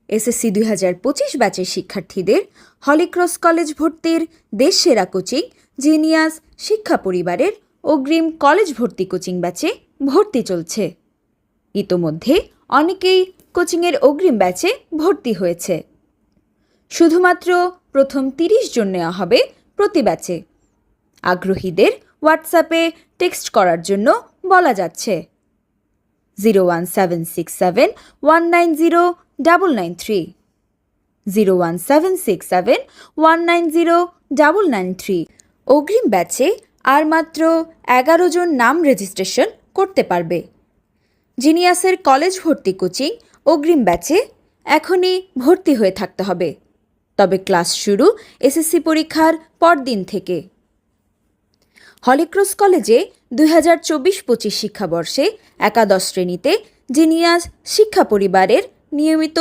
SSC 2025 ব্যাচের শিক্ষার্থীদের Holy Cross college ভর্তির দেশসেরা কোচিং জিনিয়াস শিক্ষা পরিবারের অগ্রিম কলেজ ভর্তি কোচিং ব্যাচে ভর্তি চলছে। ইতোমধ্যে অনেকেই কোচিংয়ের অগ্রিম ব্যাচে ভর্তি হয়েছে। শুধুমাত্র প্রথম 30 জন নেওয়া হবে প্রতি ব্যাচে। আগ্রহীদের হোয়াটসঅ্যাপে টেক্সট করার জন্য বলা যাচ্ছে 01767 190 993 01767 190 993। অগ্রিম ব্যাচে আর মাত্র 11 জন নাম রেজিস্ট্রেশন করতে পারবে। জিনিয়াসের কলেজ ভর্তি কোচিং অগ্রিম ব্যাচে এখনই ভর্তি হয়ে থাকতে হবে, তবে ক্লাস শুরু এসএসসি পরীক্ষার পরদিন থেকে। হলিক্রস কলেজে 2024-25 শিক্ষাবর্ষে একাদশ শ্রেণীতে জিনিয়াস শিক্ষা পরিবারের নিয়মিত